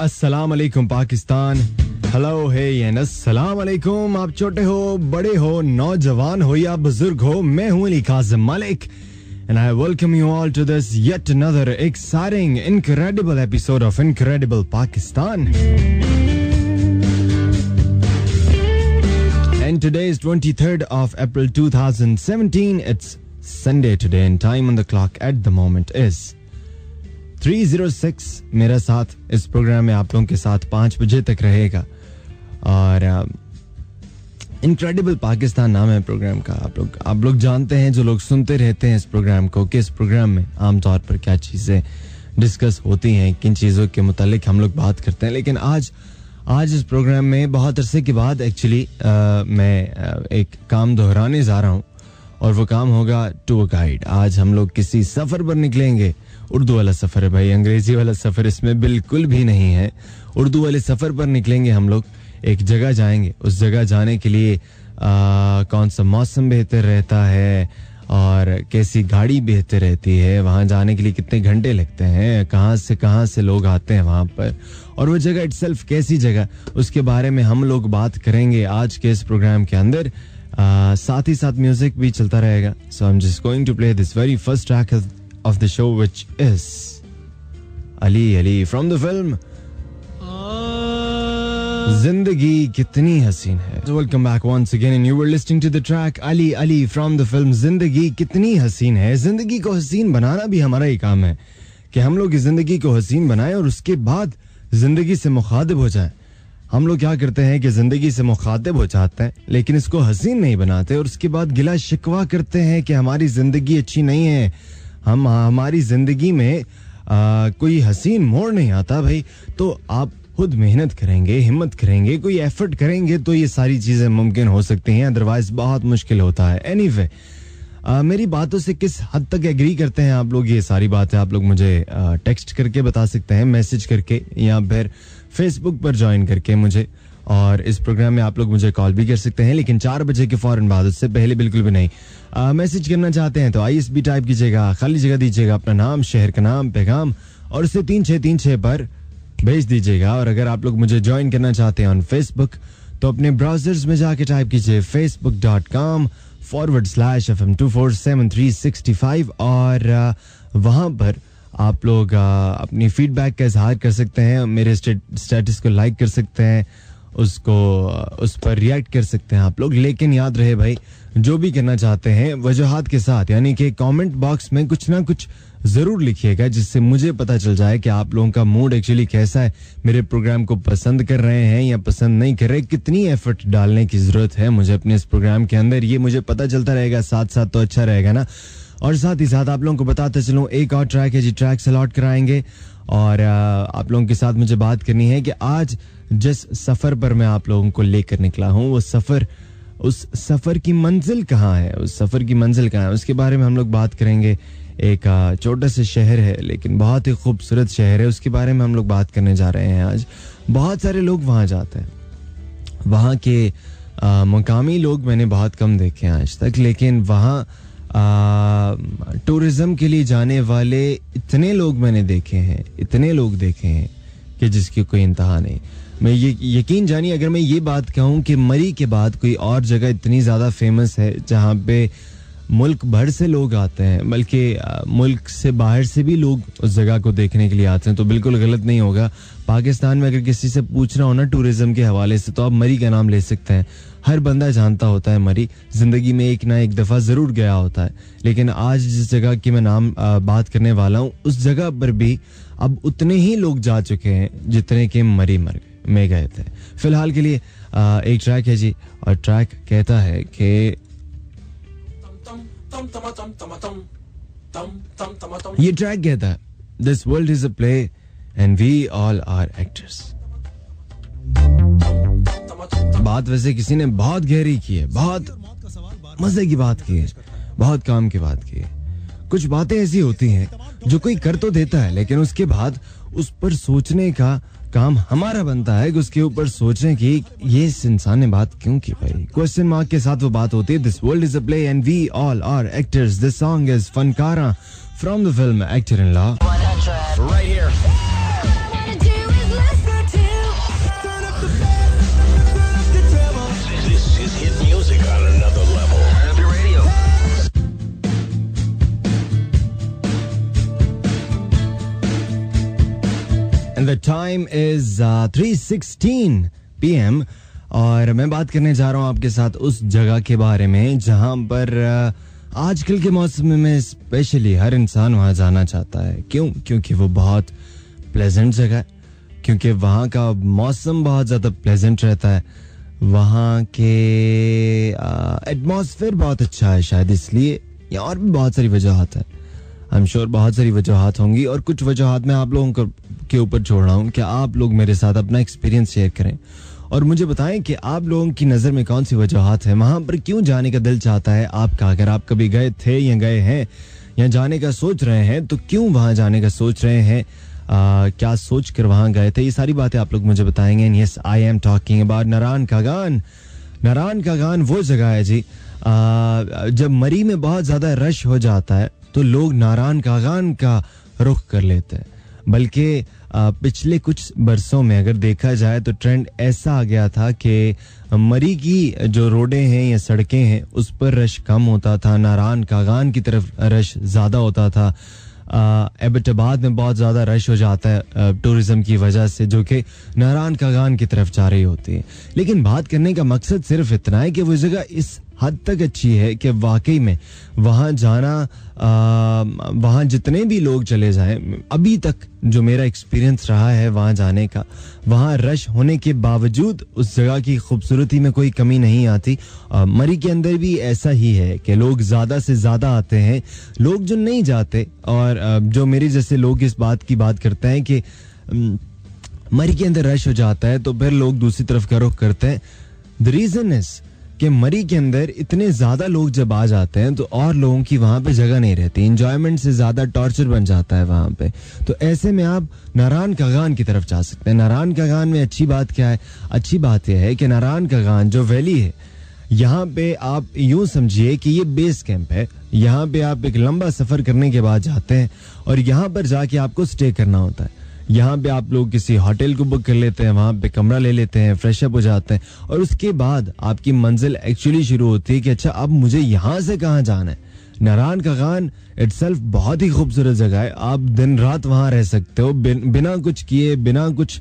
अस्सलाम वालेकुम Pakistan. Hello hey and अस्सलाम वालेकुम. आप छोटे हो, बड़े हो, नौजवान हो या बुजुर्ग हो, मैं हूं Ali Kazim Malik and I welcome you all to this yet another exciting, incredible episode of Incredible Pakistan. And today is 23rd of April 2017. It's Sunday today and time on the clock at the moment is 3:06. मेरा साथ इस programme में आप लोगों के साथ 5 बजे तक रहेगा और इनक्रेडिबल पाकिस्तान नाम है प्रोग्राम का. आप लोग जानते हैं, जो लोग सुनते रहते हैं इस प्रोग्राम को, कि इस प्रोग्राम में आमतौर पर क्या चीज़ें डिस्कस होती हैं, किन चीज़ों के मुतालिक हम लोग बात करते हैं. लेकिन आज इस प्रोग्राम में बहुत अरसे के बाद एक्चुअली मैं एक काम दोहराने जा रहा हूँ और वो काम होगा टूर गाइड. आज हम लोग किसी सफ़र पर निकलेंगे. उर्दू वाला सफ़र है भाई, अंग्रेजी वाला सफ़र इसमें बिल्कुल भी नहीं है. उर्दू वाले सफ़र पर निकलेंगे हम लोग. एक जगह जाएंगे, उस जगह जाने के लिए कौन सा मौसम बेहतर रहता है और कैसी गाड़ी बेहतर रहती है, वहाँ जाने के लिए कितने घंटे लगते हैं, कहाँ से लोग आते हैं वहाँ पर, और वो जगह इटसेल्फ कैसी जगह, उसके बारे में हम लोग बात करेंगे आज के इस प्रोग्राम के अंदर. साथ ही साथ म्यूजिक भी चलता रहेगा. So I am just going to play this very first track of the show which is Ali from the film Zindagi Kitni Haseen Hai. Welcome back once again and you were listening to the track Ali from the film Zindagi Kitni Haseen है. जिंदगी को हसीन बनाना भी हमारा ही काम है कि हम लोग इस जिंदगी को हसीन बनाएं और उसके बाद जिंदगी से मुखातिब हो जाएं. हम लोग क्या करते हैं कि जिंदगी से मुखातिब हो जाते हैं लेकिन इसको हसीन नहीं बनाते और उसके बाद गिला शिकवा करते हैं कि हमारी जिंदगी अच्छी नहीं है, हमारी जिंदगी में कोई हसीन मोड़ नहीं आता. भाई तो आप खुद मेहनत करेंगे, हिम्मत करेंगे, कोई एफर्ट करेंगे तो ये सारी चीजें मुमकिन हो सकती हैं, अदरवाइज बहुत मुश्किल होता है. एनीवे, मेरी बातों से किस हद तक एग्री करते हैं आप लोग, ये सारी बातें आप लोग मुझे टेक्स्ट करके बता सकते हैं, मैसेज करके, या फिर फेसबुक पर ज्वाइन करके मुझे. और इस प्रोग्राम में आप लोग मुझे कॉल भी कर सकते हैं, लेकिन 4 बजे के फौरन बाद, उससे पहले बिल्कुल भी नहीं. मैसेज करना चाहते हैं तो ISB टाइप कीजिएगा, खाली जगह दीजिएगा, अपना नाम, शहर का नाम, पैगाम, और उसे 3636 पर भेज दीजिएगा. और अगर आप लोग मुझे ज्वाइन करना चाहते हैं ऑन फेसबुक तो अपने ब्राउजर्स में जाके टाइप कीजिए facebook.com/FM24736 और वहां पर आप लोग अपनी फीडबैक का इजहार कर सकते हैं, मेरे स्टेटस को लाइक कर सकते हैं, उस पर रिएक्ट कर सकते हैं आप लोग. लेकिन याद रहे भाई, जो भी करना चाहते हैं वजूहात के साथ, यानी कि कमेंट बॉक्स में कुछ ना कुछ जरूर लिखिएगा जिससे मुझे पता चल जाए कि आप लोगों का मूड एक्चुअली कैसा है, मेरे प्रोग्राम को पसंद कर रहे हैं या पसंद नहीं कर रहे, कितनी एफर्ट डालने की जरूरत है मुझे अपने इस प्रोग्राम के अंदर, ये मुझे पता चलता रहेगा. साथ साथ तो अच्छा रहेगा ना. और साथ ही साथ आप लोगों को बताते चलूं, एक और ट्रैक है जी, ट्रैक से लौट कर आएंगे और आप लोगों के साथ मुझे बात करनी है कि आज जिस सफर पर मैं आप लोगों को लेकर निकला हूं, वो सफर, उस सफर की मंजिल कहाँ है, उसके बारे में हम लोग बात करेंगे. एक छोटा सा शहर है लेकिन बहुत ही खूबसूरत शहर है, उसके बारे में हम लोग बात करने जा रहे हैं आज. बहुत सारे लोग वहाँ जाते हैं, वहाँ के मुकामी लोग मैंने बहुत कम देखे हैं आज तक, लेकिन वहाँ टूरिज्म के लिए जाने वाले इतने लोग मैंने देखे हैं कि जिसकी कोई इंतहा नहीं. मैं ये यकीन जानिए, अगर मैं ये बात कहूँ कि मरी के बाद कोई और जगह इतनी ज़्यादा फेमस है जहाँ पे मुल्क भर से लोग आते हैं, बल्कि मुल्क से बाहर से भी लोग उस जगह को देखने के लिए आते हैं, तो बिल्कुल गलत नहीं होगा. पाकिस्तान में अगर किसी से पूछना हो ना टूरिज्म के हवाले से, तो आप मरी का नाम ले सकते हैं. हर बंदा जानता होता है मरी, जिंदगी में एक ना एक दफ़ा ज़रूर गया होता है. लेकिन आज जिस जगह की मैं नाम बात करने वाला हूँ, उस जगह पर भी अब उतने ही लोग जा चुके हैं जितने के मरी में गए थे. फिलहाल के लिए एक ट्रैक है जी, और ट्रैक कहता है कि ये ट्रैक कहता है, this world is a play and we all are actors. बात वैसे किसी ने बहुत गहरी की है, बहुत मजे की बात की है, बहुत काम की बात की है. कुछ बातें ऐसी होती हैं जो कोई कर तो देता है लेकिन उसके बाद उस पर सोचने का काम हमारा बनता है कि उसके ऊपर सोचें कि ये इस इंसान ने बात क्यों की भाई. क्वेश्चन मार्क के साथ वो बात होती है. This world is a play and we all are actors. This song is Fankaara from the film actor in law. Right here. This is hit music on another level. Turn up your radio. And the time is 3:16 PM और मैं बात करने जा रहा हूँ आपके साथ उस जगह के बारे में जहाँ पर आजकल के मौसम में स्पेशली हर इंसान वहाँ जाना चाहता है. क्यों? क्योंकि वो बहुत प्लेजेंट जगह है, क्योंकि वहाँ का मौसम बहुत ज़्यादा प्लेजेंट रहता है, वहाँ के एटमॉस्फेयर बहुत अच्छा है शायद इसलिए, या और भी बहुत सारी वजूहात है. आई एम श्योर बहुत सारी वजूहात होंगी और कुछ वजूहात मैं आप लोगों के ऊपर छोड़ रहा हूँ कि आप लोग मेरे साथ अपना एक्सपीरियंस शेयर करें और मुझे बताएं कि आप लोगों की नज़र में कौन सी वजूहात है, वहाँ पर क्यों जाने का दिल चाहता है आपका. अगर आप कभी गए थे या गए हैं या जाने का सोच रहे हैं तो क्यों वहाँ जाने का सोच रहे हैं, क्या सोच कर वहाँ गए थे, ये सारी बातें आप लोग मुझे बताएंगे. And yes, I am talking about Narayan Kaghan. Narayan Kaghan वो जगह है जी जब मरी में बहुत ज़्यादा रश हो जाता है तो लोग नारायण कागान का रुख कर लेते हैं. बल्कि पिछले कुछ बरसों में अगर देखा जाए तो ट्रेंड ऐसा आ गया था कि मरी की जो रोडें हैं या सड़कें हैं उस पर रश कम होता था, नारायण कागान की तरफ रश ज़्यादा होता था. एबटाबाद में बहुत ज़्यादा रश हो जाता है टूरिज्म की वजह से, जो कि नारायण कागान की तरफ जा रही होती है. लेकिन बात करने का मकसद सिर्फ इतना है कि वो जगह इस हद तक अच्छी है कि वाकई में वहाँ जाना, वहाँ जितने भी लोग चले जाएं, अभी तक जो मेरा एक्सपीरियंस रहा है वहाँ जाने का, वहाँ रश होने के बावजूद उस जगह की खूबसूरती में कोई कमी नहीं आती. मरी के अंदर भी ऐसा ही है कि लोग ज़्यादा से ज़्यादा आते हैं, लोग जो नहीं जाते और जो मेरे जैसे लोग इस बात की बात करते हैं कि मरी के अंदर रश हो जाता है तो फिर लोग दूसरी तरफ का रुख करते हैं. द रीज़न इज़ कि मरी के अंदर इतने ज़्यादा लोग जब आ जाते हैं तो और लोगों की वहाँ पे जगह नहीं रहती, इंजॉयमेंट से ज़्यादा टॉर्चर बन जाता है वहाँ पे. तो ऐसे में आप नारायण कागान की तरफ जा सकते हैं. नारायण कागान में अच्छी बात क्या है? अच्छी बात यह है कि नारायण कागान जो वैली है, यहाँ पे आप यूँ समझिए कि ये बेस कैंप है. यहाँ पे आप एक लंबा सफ़र करने के बाद जाते हैं और यहाँ पर जाके आपको स्टे करना होता है. यहाँ पे आप लोग किसी होटल को बुक कर लेते हैं, वहाँ पे कमरा ले लेते हैं, फ्रेश अप हो जाते हैं और उसके बाद आपकी मंजिल एक्चुअली शुरू होती है कि अच्छा अब मुझे यहाँ से कहाँ जाना है. नारायण कागान इटसेल्फ बहुत ही खूबसूरत जगह है. आप दिन रात वहाँ रह सकते हो बिना कुछ किए, बिना कुछ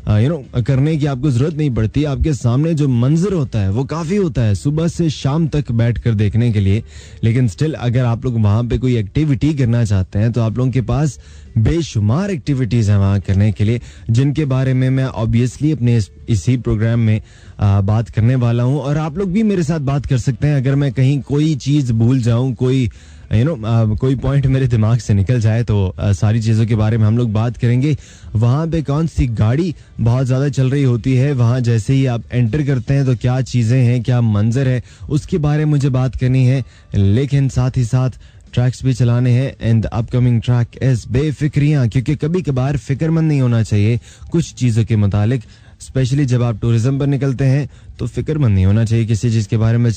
करने की आपको जरूरत नहीं पड़ती. आपके सामने जो मंजर होता है वो काफ़ी होता है सुबह से शाम तक बैठकर देखने के लिए. लेकिन स्टिल अगर आप लोग वहाँ पे कोई एक्टिविटी करना चाहते हैं तो आप लोगों के पास बेशुमार एक्टिविटीज़ हैं वहाँ करने के लिए, जिनके बारे में मैं ऑब्वियसली अपने इसी प्रोग्राम में बात करने वाला हूँ. और आप लोग भी मेरे साथ बात कर सकते हैं अगर मैं कहीं कोई चीज़ भूल जाऊँ, कोई कोई पॉइंट मेरे दिमाग से निकल जाए तो सारी चीज़ों के बारे में हम लोग बात करेंगे. वहाँ पे कौन सी गाड़ी बहुत ज़्यादा चल रही होती है, वहाँ जैसे ही आप एंटर करते हैं तो क्या चीज़ें हैं, क्या मंजर है, उसके बारे में मुझे बात करनी है. लेकिन साथ ही साथ ट्रैक्स भी चलाने हैं. एंड अपकमिंग ट्रैक इज बेफिक्रियाँ, क्योंकि कभी कभार फिक्रमंद नहीं होना चाहिए कुछ चीज़ों के मुतालिक. स्पेशली जब आप टूरिज्म पर निकलते हैं तो फिक्रमंद नहीं होना चाहिए किसी चीज़ के बारे में.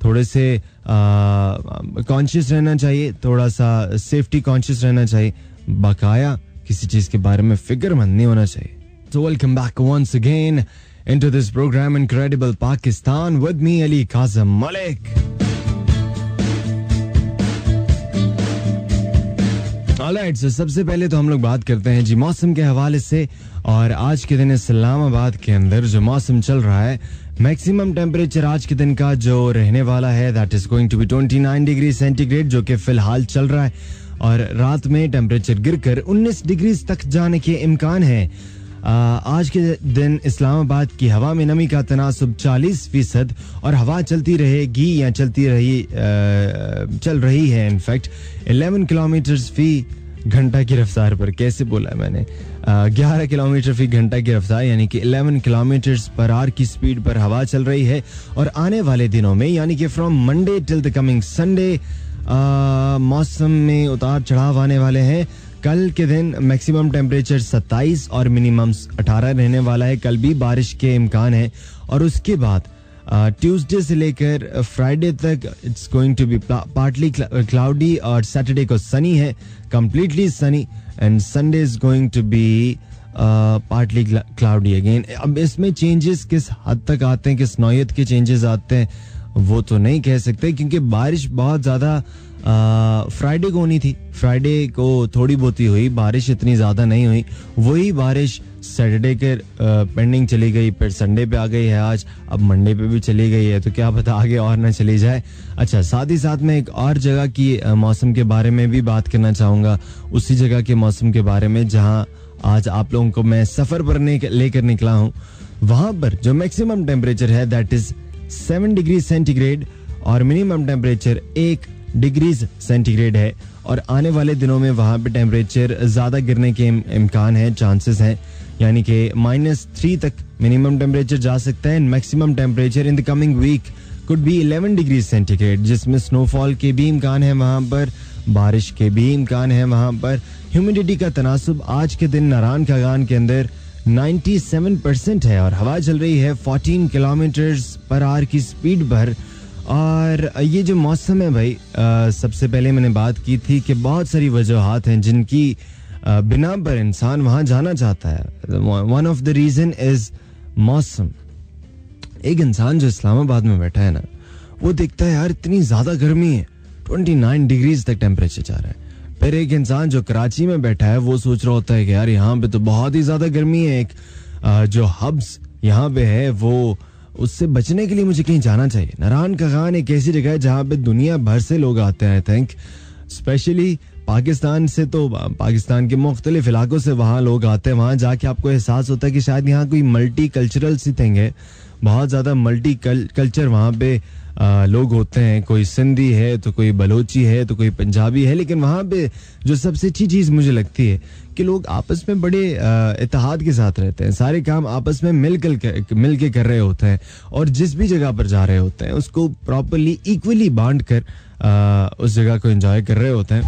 थोड़े से कॉन्शियस रहना चाहिए, थोड़ा सा सेफ्टी कॉन्शियस रहना चाहिए, बकाया किसी चीज़ के बारे में फिक्रमंद नहीं होना चाहिए. So welcome back once again into this program Incredible Pakistan with me Ali Kazim Malik. Alright, so सबसे पहले तो हम लोग बात करते हैं जी मौसम के हवाले से. और आज के दिन इस्लामाबाद के अंदर जो मौसम चल रहा है, मैक्सिमम टेम्परेचर आज के दिन का जो रहने वाला है that is going to be 29 degree centigrade, जो कि फिलहाल चल रहा है. और रात में टेम्परेचर गिरकर 19 डिग्री तक जाने के इम्कान है. आज के दिन इस्लामाबाद की हवा में नमी का तनासुब 40% और हवा चलती रहेगी या चल रही है इनफैक्ट 11 किलोमीटर फी घंटा की रफ्तार पर. कैसे बोला है मैंने? 11 किलोमीटर फी घंटा की रफ्तार यानी कि 11 किलोमीटर पर आवर की स्पीड पर हवा चल रही है. और आने वाले दिनों में यानी कि from Monday till the coming Sunday मौसम में उतार चढ़ाव आने वाले हैं. कल के दिन मैक्सिमम टेम्परेचर 27 और मिनिमम 18 रहने वाला है. कल भी बारिश के इम्कान है और उसके बाद ट्यूसडे से लेकर फ्राइडे तक it's going to be partly cloudy और सैटरडे को सनी है, completely sunny, and Sunday is going to be partly cloudy again. अब इसमें चेंजेस किस हद तक आते हैं, किस नौयत के चेंजेस आते हैं वो तो नहीं कह सकते, क्योंकि बारिश बहुत ज़्यादा फ्राइडे को होनी थी. फ्राइडे को थोड़ी बहुत ही हुई बारिश, इतनी ज़्यादा नहीं हुई. वही बारिश सैटरडे के पेंडिंग चली गई, फिर संडे पे आ गई है आज, अब मंडे पे भी चली गई है, तो क्या पता आगे और ना चली जाए. अच्छा, साथ ही साथ में एक और जगह की मौसम के बारे में भी बात करना चाहूँगा, उसी जगह के मौसम के बारे में जहाँ आज आप लोगों को मैं सफ़र पर लेकर निकला हूँ. वहाँ पर जो मैक्सिमम टेम्परेचर है दैट इज़ 7 डिग्री सेंटीग्रेड और मिनिमम टेम्परेचर 1 डिग्री सेंटीग्रेड है. और आने वाले दिनों में वहाँ पे टेम्परेचर ज़्यादा गिरने के इम्कान है, चांसेस हैं, यानी कि -3 तक मिनिमम टेम्परेचर जा सकता है. And maximum temperature in the coming week could be 11 degree centigrade, जिसमें स्नोफॉल के भी इम्कान है वहाँ पर, बारिश के भी इम्कान है वहाँ पर. ह्यूमिडिटी का तनासुब आज के दिन नारायण खगान के अंदर 97% है और हवा चल रही है 14 किलोमीटर्स पर आवर की स्पीड पर. और ये जो मौसम है भाई, सबसे पहले मैंने बात की थी कि बहुत सारी वजूहात हैं जिनकी बिना पर इंसान वहाँ जाना चाहता है. One of the reason is मौसम. एक इंसान जो इस्लामाबाद में बैठा है ना, वो देखता है यार इतनी ज़्यादा गर्मी है, 29 डिग्रीज तक टेम्परेचर जा रहा है. फिर एक इंसान जो कराची में बैठा है वो सोच रहा होता है कि यार यहाँ पे तो बहुत ही ज़्यादा गर्मी है, एक जो हब्स यहाँ पे है वो, उससे बचने के लिए मुझे कहीं जाना चाहिए. नारायण खगान एक ऐसी जगह है जहाँ पे दुनिया भर से लोग आते हैं. आई थिंक स्पेशली पाकिस्तान से, तो पाकिस्तान के मुख्तलिफ इलाकों से वहाँ लोग आते हैं. वहाँ जाके आपको एहसास होता है कि शायद यहाँ कोई मल्टी कल्चरल सी थिंग है, बहुत ज़्यादा मल्टी कल्चर वहाँ पे लोग होते हैं. कोई सिंधी है तो कोई बलोची है तो कोई पंजाबी है, लेकिन वहाँ पे जो सबसे अच्छी चीज़ मुझे लगती है कि लोग आपस में बड़े इत्तेहाद के साथ रहते हैं. सारे काम आपस में मिल के कर रहे होते हैं और जिस भी जगह पर जा रहे होते हैं उसको प्रॉपरली इक्वली बांट कर उस जगह को एंजॉय कर रहे होते हैं.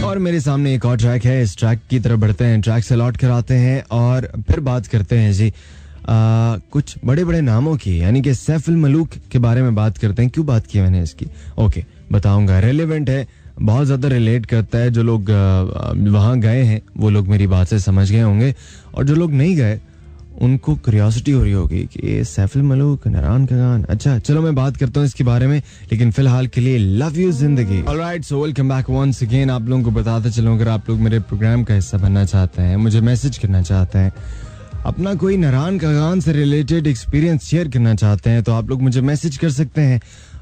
और मेरे सामने एक और ट्रैक है, इस ट्रैक की तरफ बढ़ते हैं, ट्रैक से लौट कर आते हैं और फिर बात करते हैं जी कुछ बड़े बड़े नामों की, यानी कि सैफ अल मलूक के बारे में बात करते हैं. क्यों बात की मैंने इसकी, ओके बताऊंगा. रेलेवेंट है, बहुत ज़्यादा रिलेट करता है. जो लोग वहाँ गए हैं वो लोग मेरी बात से समझ गए होंगे, और जो लोग नहीं गए उनको क्यूरियोसिटी हो रही होगी कि सैफ अल मलूक, नारायण खगान. अच्छा चलो मैं बात करता हूँ इसके बारे में, लेकिन फिलहाल के लिए लव यू जिंदगी. Alright, so welcome back once again. आप लोगों को बताते चलूँ, अगर आप लोग मेरे प्रोग्राम का हिस्सा बनना चाहते हैं, मुझे मैसेज करना चाहते हैं, अपना कोई नारायण खगान से रिलेटेड एक्सपीरियंस शेयर करना चाहते हैं, तो आप लोग मुझे मैसेज कर सकते हैं.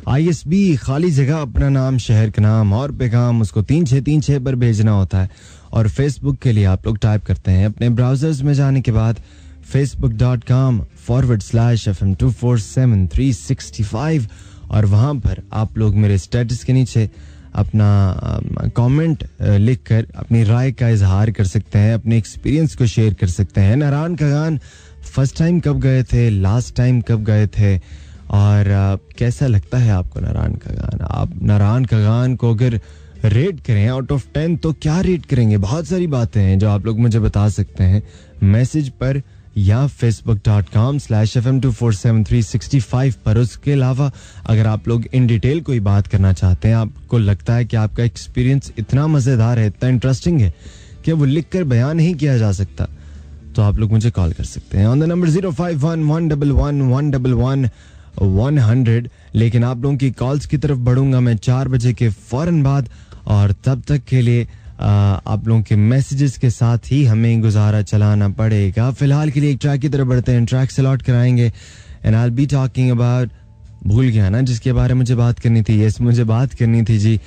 ISB खाली जगह, अपना नाम, शहर का नाम और पैगाम उसको 3636 पर भेजना होता है. और फेसबुक के लिए आप लोग टाइप करते हैं अपने ब्राउजर्स में जाने के बाद facebook.com/FM247365 और वहाँ पर आप लोग मेरे स्टेटस के नीचे अपना कमेंट लिखकर अपनी राय का इजहार कर सकते हैं, अपने एक्सपीरियंस को शेयर कर सकते हैं. नारायण खगान फर्स्ट टाइम कब गए थे, लास्ट टाइम कब गए थे, और कैसा लगता है आपको नारायण खगान. आप नारायण खगान को अगर रेट करें आउट ऑफ 10 तो क्या रेट करेंगे. बहुत सारी बातें हैं जो आप लोग मुझे बता सकते हैं मैसेज पर या facebook.com/FM247365 पर. उसके अलावा अगर आप लोग इन डिटेल कोई बात करना चाहते हैं, आपको लगता है कि आपका एक्सपीरियंस इतना मज़ेदार है, इतना इंटरेस्टिंग है कि वो लिख कर बयान नहीं किया जा सकता, तो आप लोग मुझे कॉल कर सकते हैं ऑन द नंबर 05111111100. लेकिन आप लोगों की कॉल्स की तरफ बढ़ूंगा मैं 4 बजे के फौरन बाद, और तब तक के लिए आप लोगों के मैसेजेस के साथ ही हमें गुजारा चलाना पड़ेगा. फिलहाल के लिए एक ट्रैक की तरफ बढ़ते हैं, ट्रैक से लौट कर आएंगे. And I will be talking about, भूल गया ना जिसके बारे में मुझे बात करनी थी. यस, मुझे बात करनी थी जी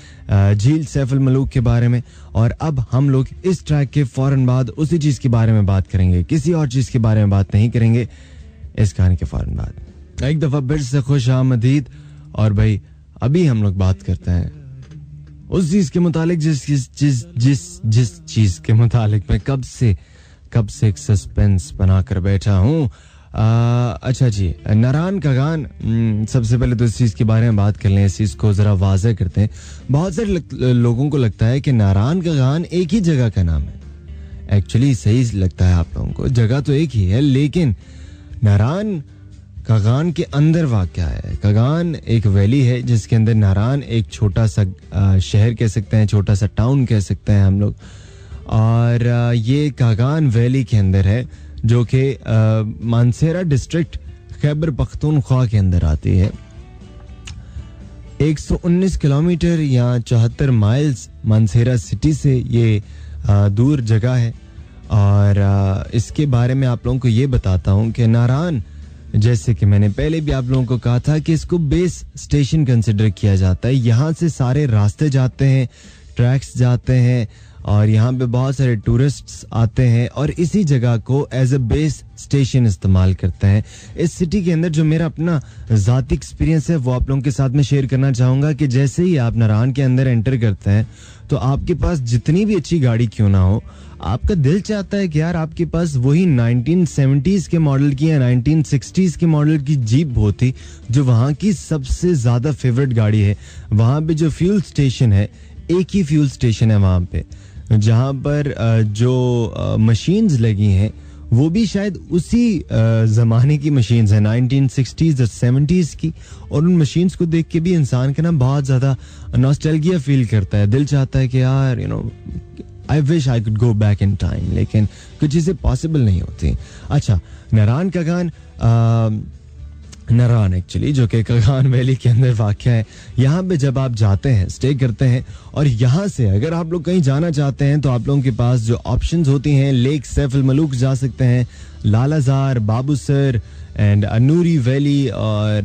झील सैफ अल मलूक के बारे में. और अब हम लोग इस ट्रैक के फौरन बाद उसी चीज़ के बारे में बात करेंगे, किसी और चीज़ के बारे में बात नहीं करेंगे इस गाने के फौरन बाद. एक दफ़ा फिर से खुश आमदीद. और भाई अभी हम लोग बात करते हैं उस चीज के मुतालिक जिस चीज के मुतालिक मैं कब से एक सस्पेंस बनाकर बैठा हूँ. अच्छा जी, नारान कागान, सबसे पहले तो इस चीज़ के बारे में बात कर लें, इस चीज़ को ज़रा वाज़ेह करते हैं. बहुत सारे लोगों को लगता है कि नारान कागान एक ही जगह का नाम है. एक्चुअली सही लगता है आप लोगों को, जगह तो एक ही है, लेकिन नारान कागान के अंदर वाक़या है. कागान एक वैली है जिसके अंदर नारान एक छोटा सा शहर कह सकते हैं, छोटा सा टाउन कह सकते हैं हम लोग. और ये कागान वैली के अंदर है, जो कि मानसेरा डिस्ट्रिक्ट खैबर पख्तूनख्वा के अंदर आती है. 119 किलोमीटर या 74 माइल्स मानसेरा सिटी से ये दूर जगह है. और इसके बारे में आप लोगों को ये बताता हूँ कि नारान, जैसे कि मैंने पहले भी आप लोगों को कहा था कि इसको बेस स्टेशन कंसिडर किया जाता है. यहाँ से सारे रास्ते जाते हैं, ट्रैक्स जाते हैं, और यहाँ पे बहुत सारे टूरिस्ट्स आते हैं और इसी जगह को एज अ बेस स्टेशन इस्तेमाल करते हैं. इस सिटी के अंदर जो मेरा अपना ज़ाती एक्सपीरियंस है वो आप लोगों के साथ में शेयर करना चाहूँगा कि जैसे ही आप नारान के अंदर एंटर करते हैं तो आपके पास जितनी भी अच्छी गाड़ी क्यों ना हो, आपका दिल चाहता है कि यार आपके पास वही 1970s के मॉडल की या 1960s के मॉडल की जीप होती, जो वहाँ की सबसे ज़्यादा फेवरेट गाड़ी है. वहाँ पे जो फ्यूल स्टेशन है, एक ही फ्यूल स्टेशन है वहाँ पे, जहाँ पर जो मशीन्स लगी हैं वो भी शायद उसी ज़माने की मशीन्स हैं, 1960s और 70s की. और उन मशीन्स को देख के भी इंसान का ना बहुत ज़्यादा नॉस्टैल्जिया फील करता है. दिल चाहता है कि यार I wish I could go back in time, लेकिन कुछ चीज़ें पॉसिबल नहीं होती. अच्छा, नारान कागान, नारान एक्चुअली जो कि कागान वैली के अंदर वाक़या है, यहाँ पे जब आप जाते हैं, स्टे करते हैं, और यहाँ से अगर आप लोग कहीं जाना चाहते हैं तो आप लोगों के पास जो ऑप्शंस होती हैं, लेक सैफ अल मलूक जा सकते हैं, लालाजार, बाबूसर एंड अनूरी वैली और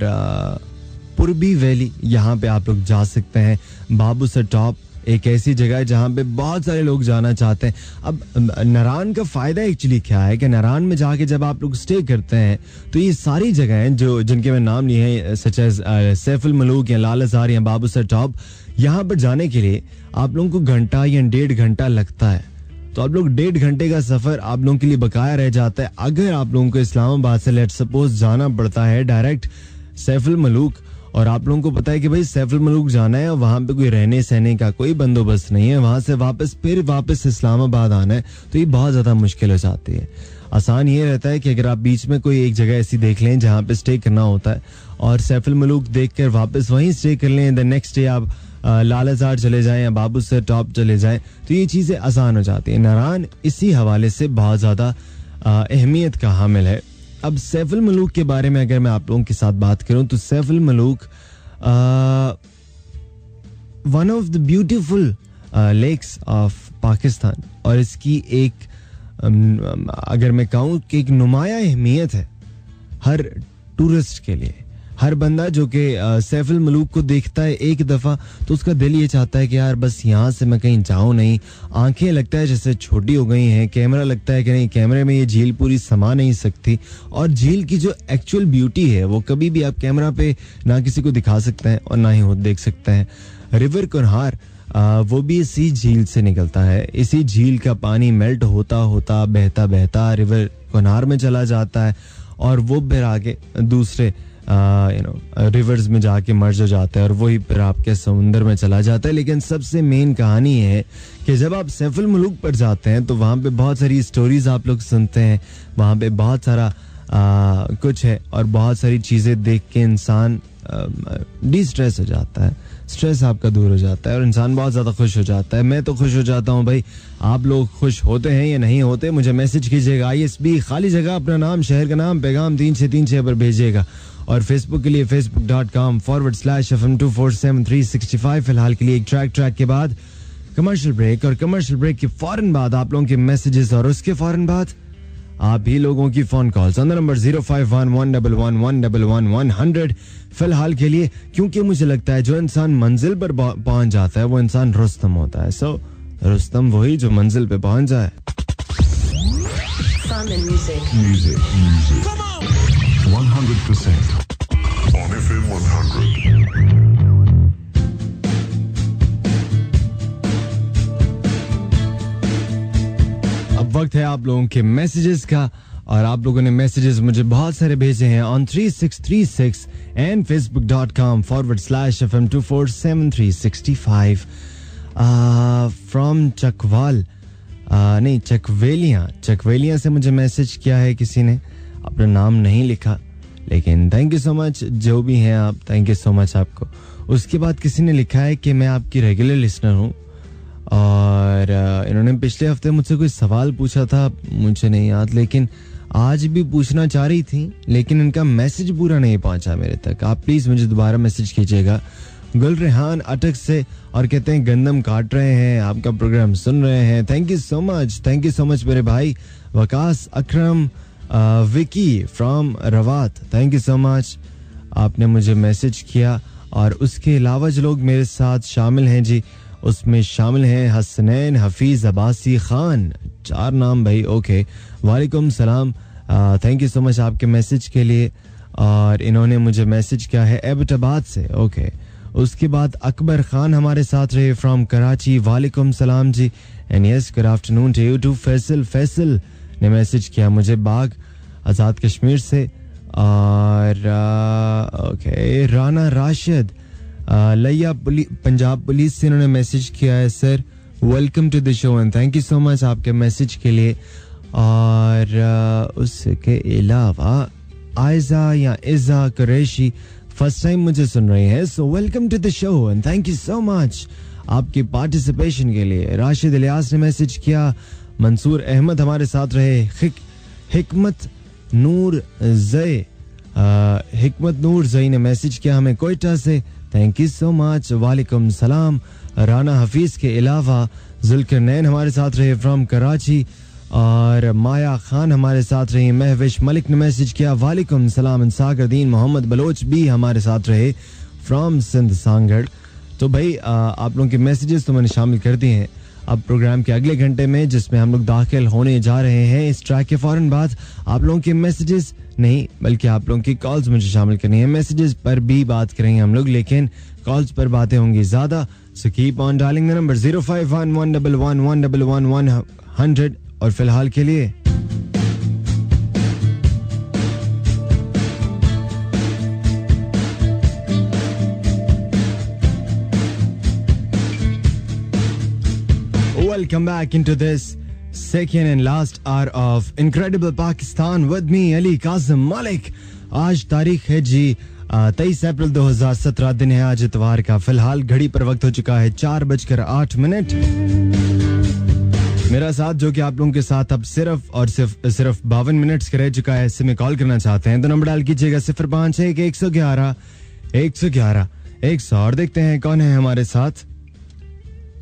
पुरबी वैली, यहाँ पे आप लोग जा सकते हैं. बाबूसर टॉप एक ऐसी जगह है जहाँ पे बहुत सारे लोग जाना चाहते हैं. अब नारान का फ़ायदा एक्चुअली क्या है कि नारान में जाके जब आप लोग स्टे करते हैं तो ये सारी जगहें जो जिनके मैं नाम लिए हैं, सच एज सैफ अल मलूक या लालाजार या बाबूसर टॉप, यहाँ पर जाने के लिए आप लोगों को घंटा या 1.5 घंटा लगता है. तो आप लोग 1.5 घंटे का सफ़र आप लोगों के लिए बकाया रह जाता है. अगर आप लोगों को इस्लामाबाद से लेट सपोज जाना पड़ता है डायरेक्ट सैफ अल मलूक, और आप लोगों को पता है कि भाई सैफ अल मलूक जाना है और वहाँ पे कोई रहने सहने का कोई बंदोबस्त नहीं है, वहाँ से वापस इस्लामाबाद आना है, तो ये बहुत ज़्यादा मुश्किल हो जाती है. आसान ये रहता है कि अगर आप बीच में कोई एक जगह ऐसी देख लें जहाँ पे स्टे करना होता है और सैफ अल मलूक देख कर वापस वहीं स्टे कर लें, द नेक्स्ट डे आप लालाजार चले जाएं या बाबूसर टॉप चले जाएं, तो ये चीज़ें आसान हो जाती हैं. नारान इसी हवाले से बहुत ज़्यादा अहमियत का हामिल है. अब सैफ अल मलूक के बारे में अगर मैं आप लोगों के साथ बात करूं तो Saif ul Malook one of the beautiful lakes of Pakistan, और इसकी एक अगर मैं कहूँ कि एक नुमाया अहमियत है हर टूरिस्ट के लिए. हर बंदा जो कि सैफ अल मलूक को देखता है एक दफ़ा तो उसका दिल ये चाहता है कि यार बस यहाँ से मैं कहीं जाऊँ नहीं. आंखें लगता है जैसे छोटी हो गई हैं, कैमरा लगता है कि नहीं कैमरे में ये झील पूरी समा नहीं सकती. और झील की जो एक्चुअल ब्यूटी है वो कभी भी आप कैमरा पे ना किसी को दिखा सकते हैं और ना ही देख सकते हैं. रिवर कुनहार वो भी इसी झील से निकलता है. इसी झील का पानी मेल्ट होता होता बहता बहता रिवर कुनहार में चला जाता है और वो फिर आगे दूसरे रिवर्स में जाके मर्ज हो जाता है और वही फिर आपके समुंदर में चला जाता है. लेकिन सबसे मेन कहानी है कि जब आप सैफ अल मलूक पर जाते हैं तो वहाँ पे बहुत सारी स्टोरीज आप लोग सुनते हैं, वहाँ पे बहुत सारा कुछ है और बहुत सारी चीज़ें देख के इंसान डिस्ट्रेस हो जाता है, स्ट्रेस आपका दूर हो जाता है और इंसान बहुत ज़्यादा खुश हो जाता है. मैं तो खुश हो जाता हूँ भाई. आप लोग खुश होते हैं या नहीं होते मुझे मैसेज कीजिएगा. ISB खाली जगह अपना नाम, शहर का नाम, पैगाम 3636 पर भेजिएगा. और फेसबुक के लिए facebook.com/FM247365. फिलहाल के लिए एक ट्रैक के बाद कमर्शियल ब्रेक, और कमर्शियल ब्रेक के फौरन बाद आप लोगों के मैसेजेस और उसके फौरन बाद आप ही लोगों की phone calls on the number 0511111100. फिलहाल के लिए क्योंकि मुझे लगता है जो इंसान मंजिल पर पहुंच जाता है वो इंसान रुस्तम होता है. सो रुस्तम वही जो मंजिल पे पहुंच जाए. Fun and music. Music. Come on! 100% on FM 100. अब वक्त है आप लोगों के मैसेजेस का और आप लोगों ने मैसेजेस मुझे बहुत सारे भेजे हैं on 3636 and facebook.com/FM24735 from Chakwal नहीं चकवेलियां से मुझे मैसेज किया है किसी ने, अपना नाम नहीं लिखा, लेकिन थैंक यू सो मच जो भी हैं आप, थैंक यू सो मच आपको। उसके बाद किसी ने लिखा है कि मैं आपकी रेगुलर लिसनर हूँ और इन्होंने पिछले हफ्ते मुझसे कोई सवाल पूछा था, मुझे नहीं याद, लेकिन आज भी पूछना चाह रही थी, लेकिन इनका मैसेज पूरा नहीं पहुंचा मेरे तक। आप प्लीज मुझे दोबारा मैसेज कीजिएगा। गुल रेहान अटक से, और कहते हैं गंदम काट रहे हैं, आपका प्रोग्राम सुन रहे हैं। थैंक यू सो मच मेरे भाई। Waqas Akram Vicky from Rawat, thank you so much, आपने मुझे मैसेज किया। और उसके अलावा जो लोग मेरे साथ शामिल हैं जी, उसमें शामिल हैं हसनैन हफीज अब्बासी खान, 4 नाम भाई, ओके, वालेकुम सलाम, थैंक यू सो मच आपके मैसेज के लिए। और इन्होंने मुझे मैसेज किया है एबटाबाद से, ओके। उसके बाद अकबर खान हमारे साथ रहे फ्रॉम कराची, वालेकुम सलाम ji, and yes good afternoon to you too. Faisal ने मैसेज किया मुझे बाग आज़ाद कश्मीर से। और ओके, राना राशिद लैया पंजाब पुलिस से इन्होंने मैसेज किया है, sir welcome to the show and thank you so much आपके मैसेज के लिए। और उसके अलावा आयजा या इज़ा कुरैशी फर्स्ट टाइम मुझे सुन रही है, so welcome to the show and thank you so much आपकी पार्टिसिपेशन के लिए। राशिद इलियास ने मैसेज किया, मंसूर अहमद हमारे साथ रहे, हिकमत नूर जई ने मैसेज किया हमें कोयटा से, थैंक यू सो मच, वालेकुम सलाम। राना हफीज के अलावा जुल्करनैन हमारे साथ रहे फ्रॉम कराची, और माया खान हमारे साथ रही। महविश मलिक ने मैसेज किया, वालेकुम सलाम। सागरदीन मोहम्मद बलोच भी हमारे साथ रहे फ्रॉम सिंध सांगड़। तो भाई आप लोगों के मैसेजेस तो मैंने शामिल कर दिए हैं। अब प्रोग्राम के अगले घंटे में जिसमें हम लोग दाखिल होने जा रहे हैं, इस ट्रैक के फौरन बाद आप लोगों के मैसेजेस नहीं बल्कि आप लोगों की कॉल्स मुझे शामिल करनी है। मैसेजेस पर भी बात करेंगे हम लोग, लेकिन कॉल्स पर बातें होंगी ज्यादा। So keep on dialing the number 0511111100। और फिलहाल के लिए welcome back into this second and last hour of Incredible Pakistan with me Ali Kazim Malik। आज तारीख है जी 23 अप्रैल 2017, दिन है आज इतवार का। फिलहाल घड़ी पर वक्त हो चुका है 4:08। मेरा साथ जो कि आप लोगों के साथ अब सिर्फ 52 मिनट्स का रह चुका है। इससे में कॉल करना चाहते हैं तो नंबर डायल कीजिएगा 0561111100। और देखते हैं कौन है हमारे साथ।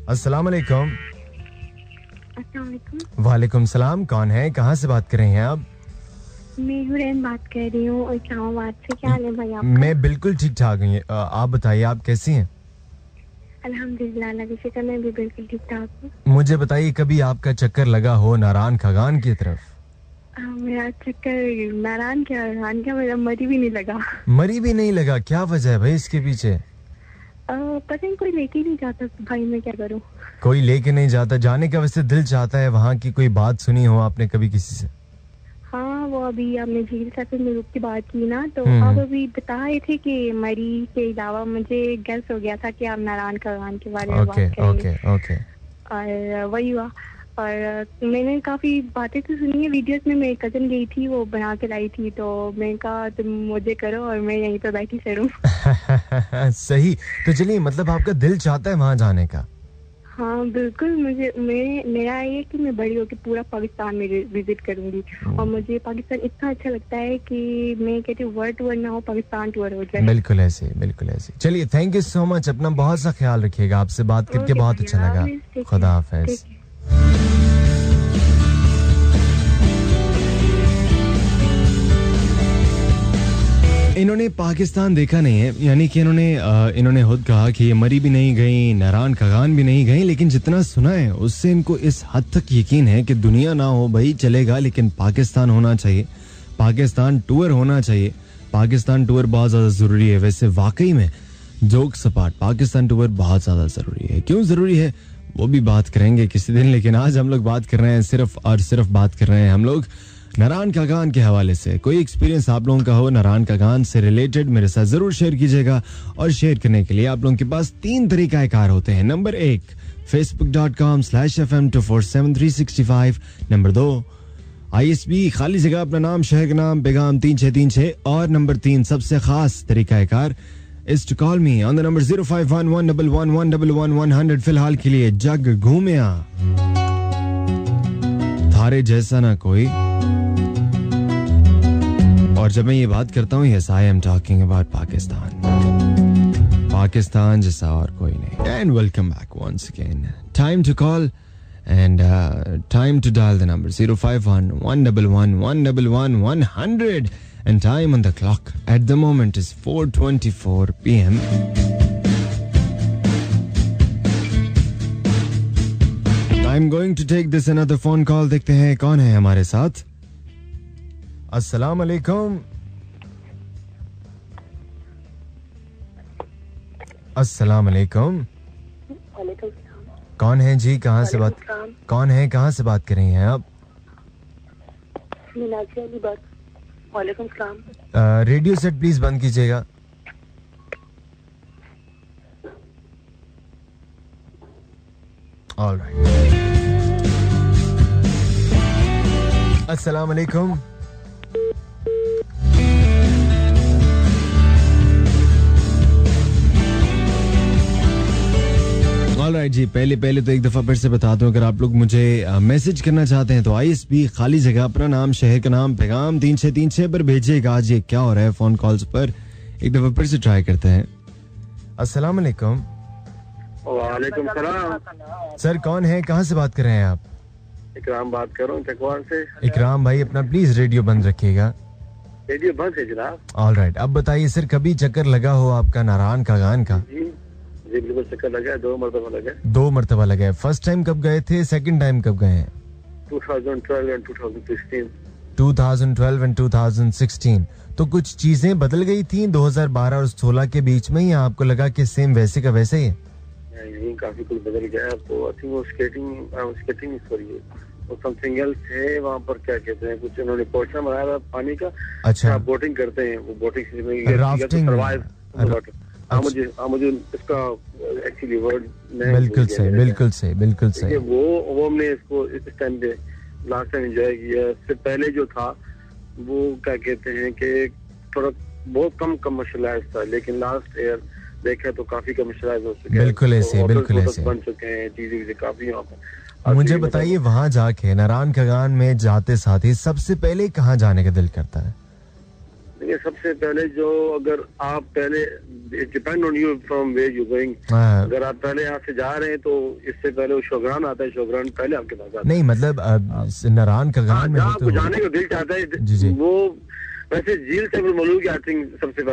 अस्सलाम वालेकुम। वालेकुम सलाम, कौन है, कहाँ से बात कर रही हैं आप? मैं हुरैन बात कर रही हूँ इस्लामाबाद से। क्या हाल है भाई आपका? मैं बिल्कुल ठीक ठाक हूँ, आप बताइए आप कैसी हैं? अल्हम्दुलिल्लाह, अल्लाह की शुक्र, मैं भी बिल्कुल ठीक ठाक हूँ। मुझे बताइए कभी आपका चक्कर लगा हो नारायण खगान की तरफ? मेरा चक्कर नारायण क्या मेरा मरी भी नहीं लगा। मरी भी नहीं लगा? क्या वजह है भाई इसके पीछे? पता नहीं, कोई लेके नहीं जाता भाई, मैं क्या करूँ। कोई लेके नहीं जाता, जाने का वैसे दिल चाहता है। वहाँ की कोई बात सुनी हो आपने कभी किसी से? हाँ, वो अभी आपने झील सफर में रुक की बात की ना, तो आप अभी बता रहे थे कि मरी के अलावा मुझे गेस हो गया था कि आप नारायण खगान के बारे में बात करेंगे। ओके। और वही हुआ। और मैंने काफी बातें तो सुनी है वीडियोस में। मेरी कजन गई थी, वो बना के लाई थी, तो मैं कहा तुम मुझे करो और मैं यहीं पे बैठी सरूं। सही, तो चलिए, मतलब आपका दिल चाहता है वहाँ जाने का? हाँ बिल्कुल, मेरा ये कि मैं बड़ी होकर पूरा पाकिस्तान में विजिट करूंगी। और मुझे पाकिस्तान इतना अच्छा लगता है कि मैं कहती हूँ वर्ल्ड टूर ना हो, पाकिस्तान टूर हो जाए। बिल्कुल ऐसे। चलिए, थैंक यू सो मच, अपना बहुत सा ख्याल रखिएगा। आपसे बात करके बहुत अच्छा लगा। खुदा हाफिज। इन्होंने पाकिस्तान देखा नहीं है, यानी कि इन्होंने खुद कहा कि ये मरी भी नहीं गई, नारायण खगान भी नहीं गई, लेकिन जितना सुना है उससे इनको इस हद तक यकीन है कि दुनिया ना हो भाई चलेगा, लेकिन पाकिस्तान होना चाहिए, पाकिस्तान टूर होना चाहिए। पाकिस्तान टूर बहुत ज्यादा जरूरी है। वैसे वाकई में जोक सपाट, पाकिस्तान टूर बहुत ज्यादा जरूरी है। क्यों जरूरी है वो भी बात करेंगे किसी दिन, लेकिन आज हम लोग बात कर रहे हैं सिर्फ बात कर रहे हैं हम लोग नारायण कागान के हवाले से कोई एक्सपीरियंस आप लोगों का हो नारायण कागान से रिलेटेड मेरे साथ जरूर शेयर कीजिएगा. और शेयर करने के लिए आप लोगों के पास 3 तरीकाकार होते हैं. Number 1 facebook.com/fm247365. नंबर 2 ISB खाली जगह अपना नाम शहर का नाम पैगाम 3636. और नंबर 3 सबसे खास तरीकाकार is to call me on the number 0511111100. फिलहाल के लिए जग घूमिया थारे जैसा ना कोई. और जब मैं ये बात करता हूँ yes I am talking about Pakistan जैसा और कोई नहीं. And welcome back once again. Time to call and time to dial the number 05111111100. And time on the clock at the moment is 4:24 p.m. I'm going to take this another phone call. देखते हैं कौन है हमारे साथ. अस्सलाम वालेकुम. अस्सलाम वालेकुम. कौन है जी? कहाँ से बात कर रही हैं आप? वालेकुम सलाम. रेडियो सेट प्लीज बंद कीजिएगा. ऑलराइट. अस्सलाम वालेकुम. ऑलराइट जी, पहले तो एक दफा फिर से बता दूं, अगर आप लोग मुझे मैसेज करना चाहते हैं तो ISB खाली जगह अपना नाम शहर का नाम पैगाम 3636 पर भेजिएगा. आज ये क्या हो रहा है फोन कॉल्स पर, एक दफा फिर से ट्राई करते हैं. अस्सलाम वालेकुम. वालेकुम सलाम. सर कौन है, कहाँ से बात कर रहे हैं आप? इकराम बात कर रहा हूँ चकवाल से. इकराम भाई अपना प्लीज रेडियो बंद रखिएगा. रेडियो बंद है जनाब. ऑलराइट, अब बताइए सर, कभी चक्कर लगा हो आपका नारायण कागान का? जी बिल्कुल चक्कर लगा है. 2 मरतबा लगा है. 2 मरतबा लगा है. फर्स्ट टाइम कब गए थे, सेकंड टाइम कब गए हैं? 2012 and 2016. 2012 and 2016. तो कुछ चीजें बदल गई थी 2012 और 16 के बीच में, या आपको लगा कि सेम वैसे का वैसे ही है? नहीं, काफी कुछ बदल गया है. तो आई थिंक वो स्केटिंग सॉरी वो समथिंग एल्स है वहाँ पर. क्या कहते हैं, कुछ उन्होंने पोर्शन बनाया था पानी का. अच्छा, बोटिंग करते हैं. वो बोटिंग राफ्टिंग. मुझे इसका एक्चुअली वर्ड बिल्कुल सही. वो हमने इसको इस टाइम पे लास्ट टाइम एंजॉय किया. इससे पहले जो था वो क्या कहते हैं कि थोड़ा बहुत कम कमर्शियलाइज था, लेकिन लास्ट ईयर देखा तो काफी कमर्शियलाइज हो चुके हैं. बिल्कुल ऐसे बन चुके हैं चीजें काफी यहाँ पे. मुझे बताइए, वहाँ जाके नारायण कागान में जाते साथ ही सबसे पहले कहाँ जाने का दिल करता है? देखिए, सबसे पहले जो अगर आप पहले depend on you from where you going. अगर आप पहले यहाँ से जा रहे हैं तो इससे पहले वो शोग्रान आता है. शोग्रान पहले आपके पास आता है. नहीं मतलब नारायण कागान में आपको जाने का दिल चाहता है. जी. वो वैसे झील से मलूक आई थिंक सबसे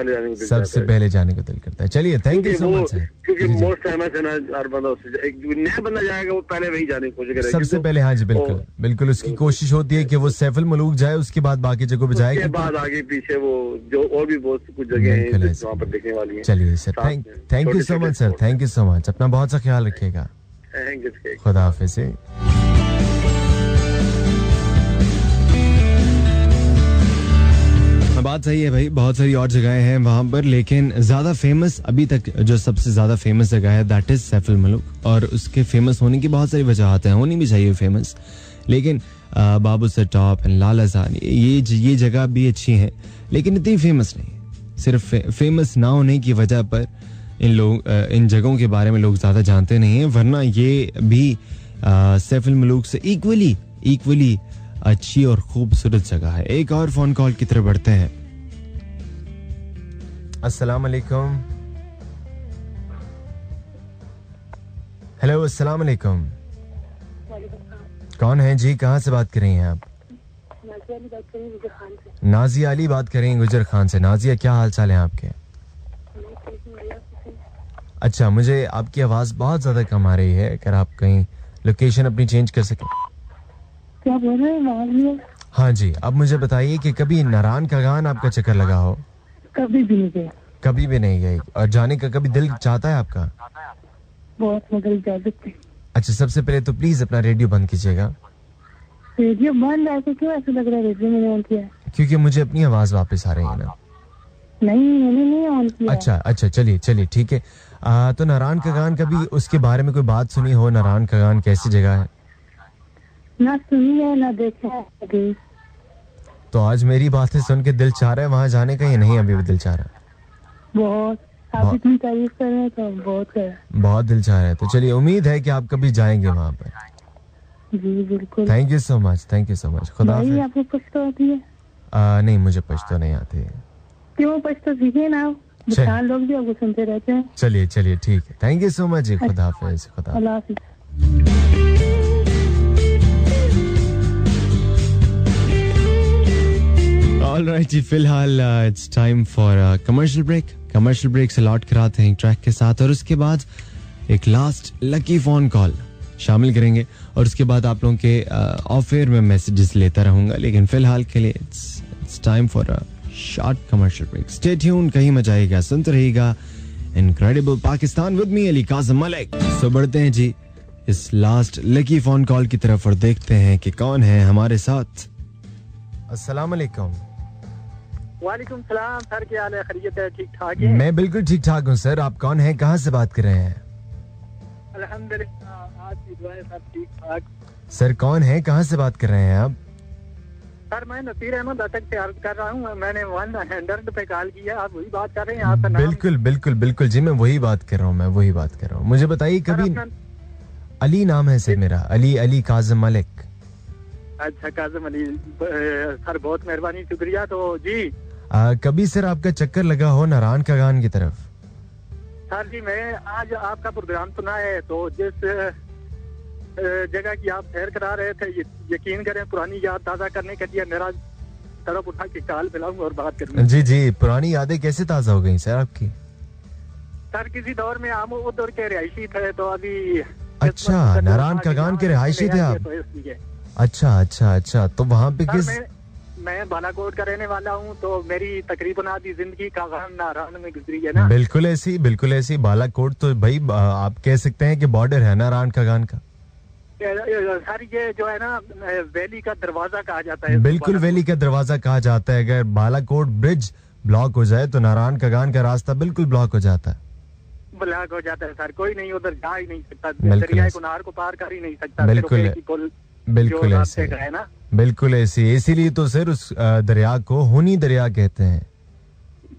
पहले जाने को दिल करता है. चलिए, thank you so much sir. क्योंकि मोस्ट टाइम है ना, हर बंदा एक नया बंदा जाएगा वो पहले वही जाने की कोशिश करेगा सबसे पहले. हाँ जी, बिल्कुल उसकी कोशिश होती है कि वो सैफुल मलूक जाए, उसके बाद बाकी जगहों पे जाए, उसके बाद आगे पीछे वो जो और भी बहुत कुछ जगह हैं वहाँ पर देखने वाली हैं. चलिए sir, thank you so much sir. Thank you so much. अपना बहुत सा ख्याल रखिएगा. खुदा हाफिज़. बात सही है भाई, बहुत सारी और जगहें हैं वहां पर, लेकिन ज्यादा फेमस अभी तक जो सबसे ज्यादा फेमस जगह है दैट इज सैफुल मलूक. और उसके फेमस होने की बहुत सारी वजह हैं, होनी भी चाहिए फेमस, लेकिन बाबू सर टॉप एंड लाला जान ये जगह भी अच्छी हैं, लेकिन इतनी फेमस नहीं. सिर्फ फेमस ना होने की वजह पर इन जगहों के बारे में लोग ज्यादा जानते नहीं हैं, वरना ये भी सैफुल मलूक से इक्वली अच्छी और खूबसूरत जगह है. एक और फोन कॉल की तरफ बढ़ते हैं. अस्सलाम वालेकुम. हेलो, अस्सलाम वालेकुम. कौन है जी, कहाँ से बात कर रही हैं आप? नाजिया अली बात कर रही हैं गुजर खान से. नाजिया, क्या हाल चाल है आपके? अच्छा, मुझे आपकी आवाज बहुत ज्यादा कम आ रही है. अगर आप कहीं लोकेशन अपनी चेंज कर सकें. क्या बोल रहे हैं? हाँ जी, अब मुझे बताइए कि कभी नारायण कागान आपका चक्कर लगा हो? कभी भी नहीं गए. कभी भी नहीं गई. और जाने का कभी दिल चाहता है आपका? बहुत, मगर इजाजत नहीं. अच्छा, सबसे पहले तो प्लीज अपना रेडियो बंद कीजिएगा. रेडियो बंद है, क्यों ऐसा लग रहा है रेडियो मैंने ऑन किया है? क्योंकि मुझे अपनी आवाज वापस आ रही है ना। नहीं, मैंने नहीं ऑन किया। अच्छा, चलिए ठीक है। तो नारायण कगान कभी उसके बारे में कोई बात सुनी हो? नारायण कगान कैसी जगह है? ना सुनी है ना देखा है अभी। तो आज मेरी बातें सुन के दिल चाह रहा है वहां जाने का या नहीं? अभी भी दिल चाह रहा है? बहुत, आप इतनी तारीफ कर रहे हैं तो बहुत कर। बहुत दिल चाह रहा है, तो चलिए उम्मीद है कि आप कभी जाएंगे वहां पर। जी बिल्कुल। थैंक यू सो मच, खुदा हाफिज। आपको पछतो आती है? नहीं, मुझे पछतो नहीं आती है। क्यों पछतो? सीखे ना, बुखार लोग भी आपको सुनते रहते हैं। चलिए ठीक है, थैंक यू सो मच जी, खुदा हाफिज। अल्लाह हाफिज। ऑलराइट जी, फिलहाल it's time for commercial break से लौट कर आते हैं एक ट्रैक के साथ, और उसके बाद एक लास्ट लकी फोन कॉल शामिल करेंगे, और उसके बाद आप लोगों के ऑफ एयर में मैसेजेस लेता रहूंगा, लेकिन फिलहाल के लिए it's time for a short commercial break. Stay tuned, कहीं मत जाइएगा, सुनते रहिएगा incredible Pakistan with me Ali Kazim Malik. So बढ़ते हैं जी इस लास्ट लकी फोन कॉल की तरफ और देखते हैं कि कौन है हमारे साथ। अस्सलाम वालेकुम। वालेकुम सलाम सर, क्या हाल है? खैरियत है? ठीक ठाक है? मैं बिल्कुल ठीक ठाक हूँ सर, आप कौन हैं, कहाँ से बात कर रहे हैं? अल्हम्दुलिल्लाह, आज की दुआ है सब ठीक ठाक। सर कौन है, कहाँ से बात कर रहे हैं आप? सर मैं नसीर अहमद अटक से अर्ज कर रहा हूँ, मैंने 100 पे कॉल किया, आप वही बात कर रहे हैं? आपका नाम? बिल्कुल जी, मैं वही बात कर रहा हूँ, मुझे बताइए कभी। अली नाम है सर मेरा, अली काज़िम मलिक। अच्छा काज़िम अली, सर बहुत मेहरबानी, शुक्रिया। तो जी कभी सर आपका चक्कर लगा हो नारायण कगान की तरफ? सर जी मैं आज आपका प्रोग्राम सुना है, तो जिस जगह की आप सैर करा रहे थे, यकीन करें पुरानी याद ताज़ा करने के लिए मेरा तरफ उठा के कॉल मिलाऊंगा और बात करूंगा। जी, पुरानी यादें कैसे ताज़ा हो गई सर आपकी? सर किसी दौर में हम उधर के रिहायशी थे, तो अभी। अच्छा, नारायण कगान के रिहायशी थे आप? अच्छा, तो वहाँ पे किस? मैं बालाकोट का रहने वाला हूँ, तो मेरी तकरीबन आधी जिंदगी कागान नारायण में गुजरी है ना। बिल्कुल ऐसी बालाकोट तो भाई आप कह सकते हैं कि बॉर्डर है नारायण कगान का। सर ये जो है ना वैली का दरवाजा कहा जाता है। बिल्कुल वैली का दरवाजा कहा जाता है। अगर बालाकोट ब्रिज ब्लॉक हो जाए तो नारायण कगान का रास्ता बिल्कुल ब्लॉक हो जाता है। ब्लॉक हो जाता है सर, कोई नहीं उधर जा ही नहीं सकता, दरिया कुनार को पार कर ही नहीं सकता। बिल्कुल ऐसी, इसीलिए तो सर उस दरिया को खूनी दरिया कहते हैं।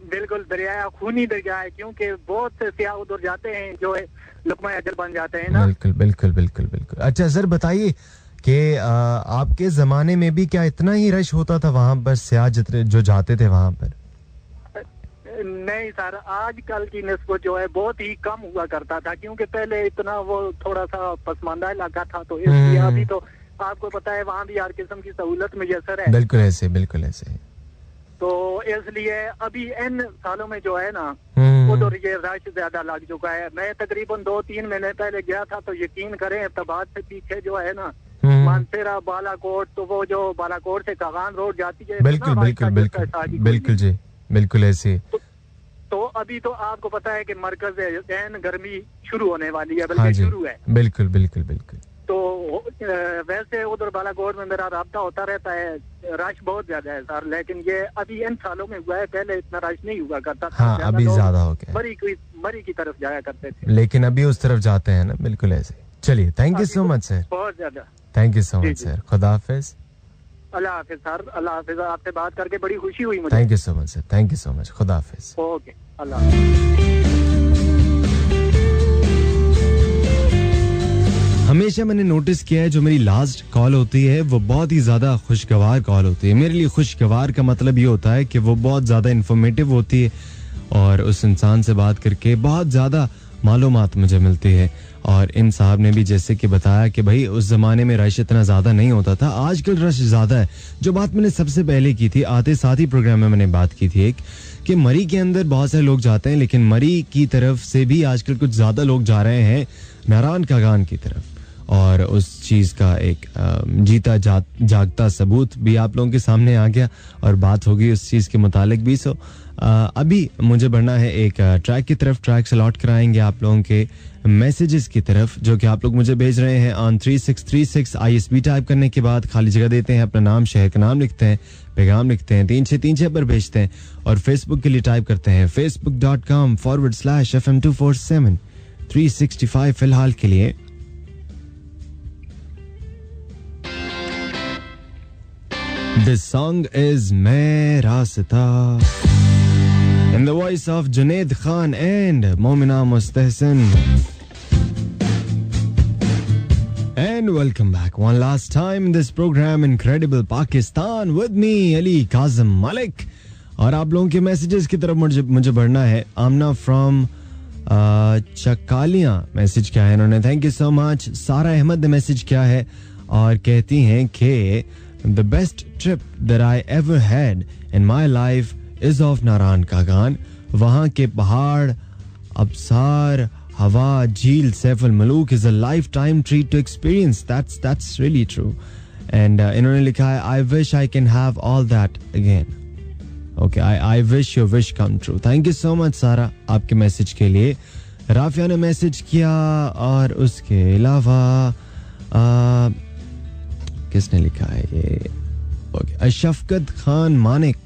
बिल्कुल दरिया खूनी दरिया है, क्योंकि बहुत से सियाह उधर जाते हैं जो है लुकमा अजल बन जाते हैं ना। बिल्कुल। अच्छा सर बताइए कि आपके जमाने में भी क्या इतना ही रश होता था वहाँ पर, सियाह जितने जो जाते थे वहाँ पर? नहीं सर, आजकल की निस्बत जो है बहुत ही कम हुआ करता था, क्योंकि पहले इतना वो थोड़ा सा पसमानदा इलाका था, तो इसलिए अभी तो आपको पता है वहाँ भी हर किस्म की सहूलत मुयसर है। बिल्कुल ऐसे तो इसलिए अभी इन सालों में जो है ना उधर ये रश ज्यादा लग चुका है। मैं तकरीबन 2-3 महीने पहले गया था, तो यकीन करें इब्ताबाद से पीछे जो है ना मानसेरा बालाकोट, तो वो जो बालाकोट से कागान रोड जाती है। बिल्कुल जी, बिल्कुल ऐसे। तो अभी तो आपको पता है कि मरकज एन गर्मी शुरू होने वाली है, बल्कि शुरू है। बिल्कुल। तो वैसे उधर बालाकोट में मेरा राब्ता होता रहता है, रश बहुत ज्यादा है सर, लेकिन ये अभी इन सालों में हुआ है, पहले इतना रश नहीं हुआ करता था। हाँ, अभी ज्यादा हो गया। मरी की तरफ जाया करते थे, लेकिन अभी उस तरफ जाते हैं ना। बिल्कुल ऐसे। चलिए, thank you so much sir, बहुत ज्यादा thank you so much sir. खुदा हाफिज। अल्लाह हाफिज सर, अल्लाह हाफिज। आपसे बात करके बड़ी खुशी हुई मुझे। Thank you so much sir, thank you so much. खुदा हाफिज। ओके, अल्लाह। हमेशा मैंने नोटिस किया है जो मेरी लास्ट कॉल होती है वो बहुत ही ज्यादा खुशगवार कॉल होती है। मेरे लिए खुशगवार का मतलब ये होता है कि वो बहुत ज्यादा इंफॉर्मेटिव होती है और उस इंसान से बात करके बहुत ज्यादा मालूमात मुझे मिलती है। और इन साहब ने भी जैसे कि बताया कि भाई उस जमाने में रश इतना ज्यादा नहीं होता था, आजकल रश ज्यादा है। जो बात मैंने सबसे पहले की थी, आते साथ ही प्रोग्राम में मैंने बात की थी एक, कि मरी के अंदर बहुत सारे लोग जाते हैं, लेकिन मरी की तरफ से भी आजकल कुछ ज्यादा लोग जा रहे हैं नारायण कगान की तरफ। और उस चीज़ का एक जीता जागता सबूत भी आप लोगों के सामने आ गया और बात होगी उस चीज़ के मुतालिक भी. सो अभी मुझे बढ़ना है एक ट्रैक की तरफ. ट्रैक से लौट कर आएंगे आप लोगों के मैसेजेस की तरफ जो कि आप लोग मुझे भेज रहे हैं ऑन 3636 ISB टाइप करने के बाद खाली जगह देते हैं, अपना नाम शहर का नाम लिखते हैं, पैगाम लिखते हैं, 3636 पर भेजते हैं और फेसबुक के लिए टाइप करते हैं facebook.com/FM247 365 फिलहाल के लिए. This song is मैं रास्ता in the voice of Junaid Khan and Momina Mustahsin. And welcome back one last time in this program Incredible Pakistan with me Ali Kazim Malik. और आप लोगों के मैसेजेस की तरफ मुझे बढ़ना है. आमना फ्रॉम चकालियां मैसेज किया है इन्होंने, थैंक यू सो मच. सारा अहमद ने मैसेज किया है और कहती हैं कि The best trip that I ever had in my life is of Narayan Kaghan. वहाँ के पहाड़, अबसार, हवा, झील, Saiful Malook is a lifetime treat to experience. That's really true. And इन्होंने लिखा है I wish I can have all that again. Okay, I wish your wish come true. Thank you so much सारा आपके मैसेज के लिए. राफिया ने मैसेज किया और उसके अलावा किसने लिखा है ये? शफकत खान मानिक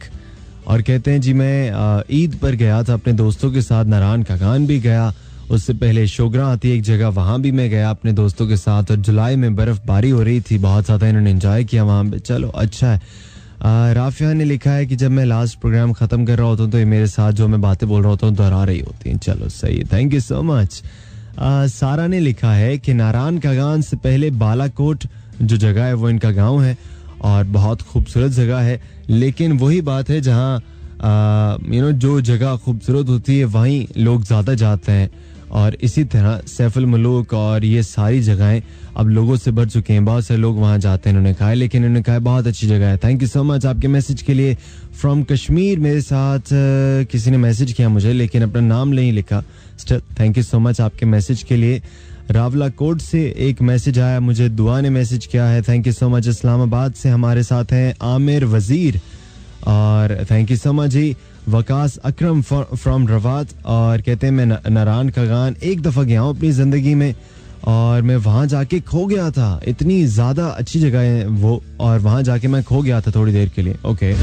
और कहते हैं जी मैं ईद पर गया था अपने दोस्तों के साथ. नारायण कागान भी गया, उससे पहले शोगरा आती है एक जगह, वहां भी मैं गया अपने दोस्तों के साथ और जुलाई में बर्फबारी हो रही थी, बहुत ज्यादा इन्होंने एंजॉय किया वहां पे. चलो अच्छा है. राफिया ने लिखा है कि जब मैं लास्ट प्रोग्राम खत्म कर रहा होता हूँ तो ये मेरे साथ जो मैं बातें बोल रहा होता हूँ दोहरा रही होती हैं. चलो सही है, थैंक यू सो मच. सारा ने लिखा है कि नारायण कागान से पहले बालाकोट जो जगह है वो इनका गांव है और बहुत खूबसूरत जगह है. लेकिन वही बात है जहाँ जो जगह खूबसूरत होती है वहीं लोग ज़्यादा जाते हैं और इसी तरह सैफुल मलूक और ये सारी जगहें अब लोगों से भर चुके हैं, बहुत सारे लोग वहाँ जाते हैं. इन्होंने कहा है, लेकिन इन्होंने कहा बहुत अच्छी जगह है. थैंक यू सो मच आपके मैसेज के लिए. फ्रॉम कश्मीर मेरे साथ किसी ने मैसेज किया मुझे लेकिन अपना नाम नहीं लिखा. Still thank you so much आपके मैसेज के लिए. रावला कोट से एक मैसेज आया मुझे, दुआ ने मैसेज किया है, thank you so much. Islamabad से हमारे साथ हैं आमिर वजीर और थैंक यू सो मच जी. वकास अकरम फ्रॉम रवात और कहते हैं मैं नारायण कागान एक दफ़ा गया हूँ अपनी ज़िंदगी में और मैं वहाँ जाके खो गया था. इतनी ज़्यादा अच्छी जगह है वो और वहाँ जाके मैं खो गया था थोड़ी देर के लिए. ओके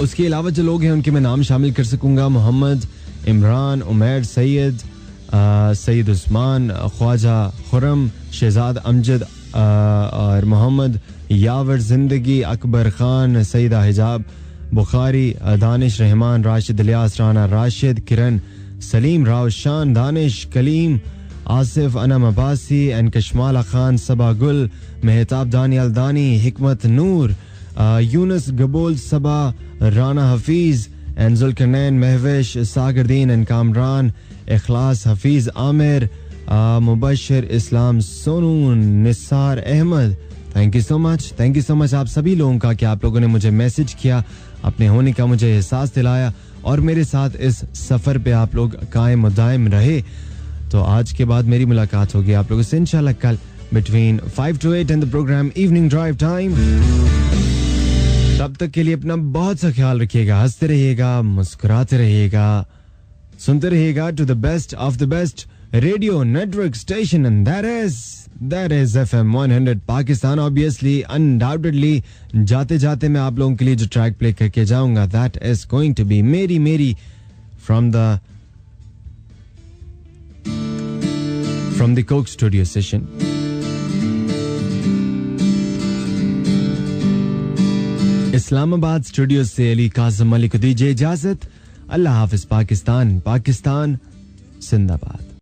उसके अलावा जो लोग हैं उनके मैं नाम शामिल कर सकूंगा. मोहम्मद, इमरान, उमैर, सैयद उस्मान, ख्वाजा खुरम, शहजाद अमजद और मोहम्मद यावर, जिंदगी, अकबर खान, सईदा हिजाब, बुखारी, दानिश रहमान, राशिद इलियास, राना राशिद, किरण, Saleem, Rao Shan, Danish, Kaleem, Asif, Anam Abbasi and Kashmala Khan, Saba Gul, Mehtab Daniyal Dani, Hikmat Noor, Younus Gabol, Saba, Rana Hafeez and Zulqarnain, Mahvish, Sagardeen and Kamran, Ikhlas, Hafeez Aamir, Mubashir, Islam, Sonu, Nisar Ahmed. Thank you so much, thank you so much आप सभी लोगों का कि आप लोगों ने मुझे मैसेज किया, अपने होने का मुझे एहसास दिलाया और मेरे साथ इस सफ़र पे आप लोग कायम दायम रहे. तो आज के बाद मेरी मुलाकात होगी आप लोगों से इंशाल्लाह कल between 5 to 8 in the program evening drive time. तब तक के लिए अपना बहुत सा ख्याल रखिएगा, हंसते रहिएगा, मुस्कुराते रहिएगा, सुनते रहिएगा to the best of the best radio network station and that is FM 100 Pakistan. Obviously undoubtedly जाते जाते मैं आप लोगों के लिए जो ट्रैक प्ले करके जाऊंगा that is going to be मेरी from the Coke Studio session. Islamabad studio से अली काज़िम मलिक को दीजिए इजाजत. अल्लाह हाफिज. पाकिस्तान जिंदाबाद.